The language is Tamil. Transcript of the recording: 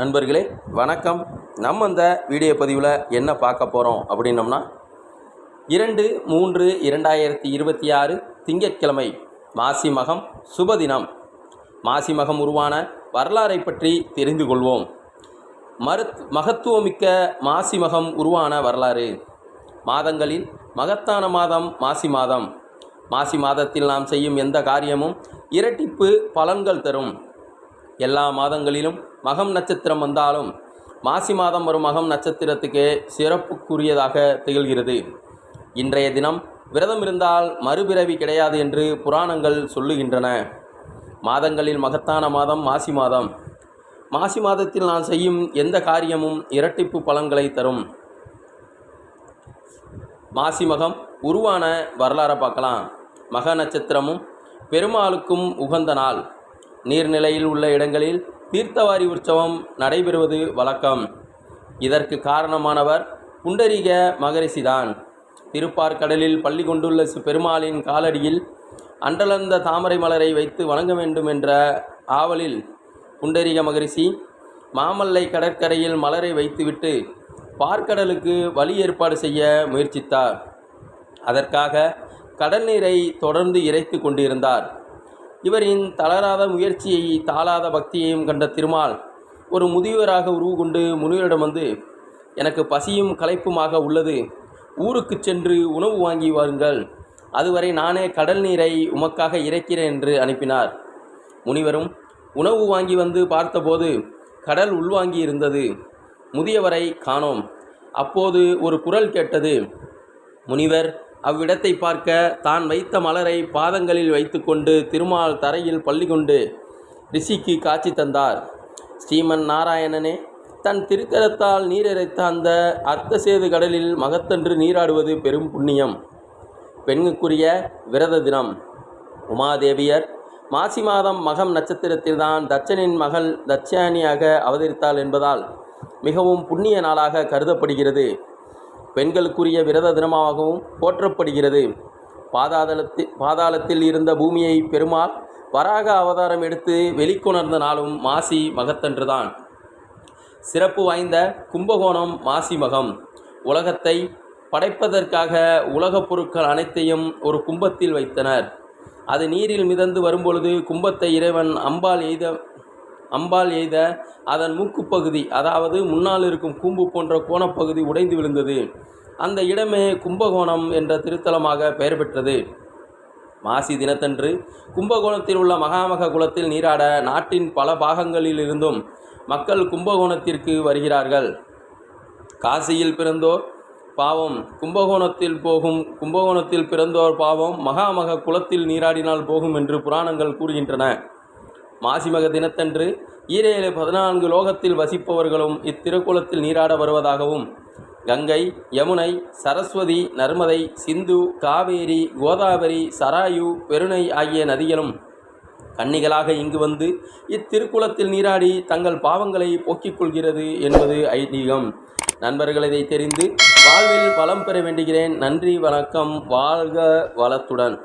நண்பர்களே வணக்கம். நம்ம இந்த வீடியோ பதிவில் என்ன பார்க்க போகிறோம் அப்படின்னம்னா 2/3/2026 திங்கட்கிழமை மாசி மகம் சுபதினம். மாசி மகம் உருவான வரலாறை பற்றி தெரிந்து கொள்வோம். மகத்துவமிக்க மாசி மகம் உருவான வரலாறு. மாதங்களில் மகத்தான மாதம் மாசி மாதம். மாசி மாதத்தில் நாம் செய்யும் எந்த காரியமும் இரட்டிப்பு பலன்கள் தரும். எல்லா மாதங்களிலும் மகம் நட்சத்திரம் வந்தாலும் மாசி மாதம் வரும் மகம் நட்சத்திரத்துக்கே சிறப்புக்குரியதாக திகழ்கிறது. இன்றைய தினம் விரதம் இருந்தால் மறுபிறவி கிடையாது என்று புராணங்கள் சொல்லுகின்றன. மாதங்களில் மகத்தான மாதம் மாசி மாதம். மாசி மாதத்தில் நான் செய்யும் எந்த காரியமும் இரட்டிப்பு பலன்களை தரும். மாசி மகம் உருவான வரலாறை பார்க்கலாம். மக நட்சத்திரமும் பெருமாளுக்கும் உகந்த நாள். நீர்நிலையில் உள்ள இடங்களில் தீர்த்தவாரி உற்சவம் நடைபெறுவது வழக்கம். இதற்கு காரணமானவர் புண்டரீக மகரிஷிதான். திருப்பார்கடலில் பள்ளி கொண்டுள்ள பெருமாளின் காலடியில் அன்றலர்ந்த தாமரை மலரை வைத்து வணங்க வேண்டும் என்ற ஆவலில் புண்டரீக மகரிஷி மாமல்லை கடற்கரையில் மலரை வைத்துவிட்டு பார்க்கடலுக்கு வழி ஏற்பாடு செய்ய முயற்சித்தார். அதற்காக கடல் நீரை தொடர்ந்து இறைத்து கொண்டிருந்தார். இவரின் தளராத முயற்சியை தாளாத பக்தியையும் கண்ட திருமால் ஒரு முதியவராக உருவுகொண்டு முனிவரிடம் வந்து, எனக்கு பசியும் களைப்புமாக உள்ளது, ஊருக்கு சென்று உணவு வாங்கி வாருங்கள், அதுவரை நானே கடல் நீரை உமக்காக இறைக்கிறேன் என்று அனுப்பினார். முனிவரும் உணவு வாங்கி வந்து பார்த்தபோது கடல் உள்வாங்கி இருந்தது. முதியவரை காணோம். அப்போது ஒரு குரல் கேட்டது. முனிவர் அவ்விடத்தை பார்க்க தான் வைத்த மலரை பாதங்களில் வைத்து கொண்டு திருமால் தரையில் பள்ளி கொண்டு ரிஷிக்கு காட்சி தந்தார். ஸ்ரீமன் நாராயணனே தன் திருக்கரத்தால் நீரிறைத்த அந்த அர்த்தசேது கடலில் மகத்தன்று நீராடுவது பெரும் புண்ணியம். பெண்ணுக்குரிய விரத தினம். உமாதேவியர் மாசி மாதம் மகம் நட்சத்திரத்தில்தான் தட்சனின் மகள் தட்சாயணியாக அவதரித்தாள் என்பதால் மிகவும் புண்ணிய நாளாக கருதப்படுகிறது. பெண்களுக்குரிய விரத தினமாகவும் போற்றப்படுகிறது. பாதாளத்தில் இருந்த பூமியை பெருமாள் வராக அவதாரம் எடுத்து வெளிக்கொணர்ந்த நாளும் மாசி மகத்தன்றுதான். சிறப்பு வாய்ந்த கும்பகோணம் மாசி மகம். உலகத்தை படைப்பதற்காக உலகப் பொருட்கள் அனைத்தையும் ஒரு கும்பத்தில் வைத்தனர். அது நீரில் மிதந்து வரும்பொழுது கும்பத்தை இறைவன் அம்பால் எய்த அதன் மூக்குப்பகுதி, அதாவது முன்னால் இருக்கும் கூம்பு போன்ற கோணப்பகுதி உடைந்து விழுந்தது. அந்த இடமே கும்பகோணம் என்ற திருத்தலமாக பெயர் பெற்றது. மாசி தினத்தன்று கும்பகோணத்தில் உள்ள மகாமக குளத்தில் நீராட நாட்டின் பல பாகங்களில் இருந்தும் மக்கள் கும்பகோணத்திற்கு வருகிறார்கள். காசியில் பிறந்தோர் பாவம் கும்பகோணத்தில் போகும், கும்பகோணத்தில் பிறந்தோர் பாவம் மகாமக குளத்தில் நீராடினால் போகும் என்று புராணங்கள் கூறுகின்றன. மாசிமக தினத்தன்று 14 லோகத்தில் வசிப்பவர்களும் இத்திருக்குளத்தில் நீராட வருவதாகவும், கங்கை, யமுனை, சரஸ்வதி, நர்மதை, சிந்து, காவேரி, கோதாவரி, சராயு, பெருணை ஆகிய நதிகளும் கன்னிகளாக இங்கு வந்து இத்திருக்குளத்தில் நீராடி தங்கள் பாவங்களை போக்கிக் கொள்கிறது என்பது ஐதீகம். நண்பர்கள் இதை தெரிந்து வாழ்வில் வளம் பெற வேண்டுகிறேன். நன்றி, வணக்கம். வாழ்க வளத்துடன்.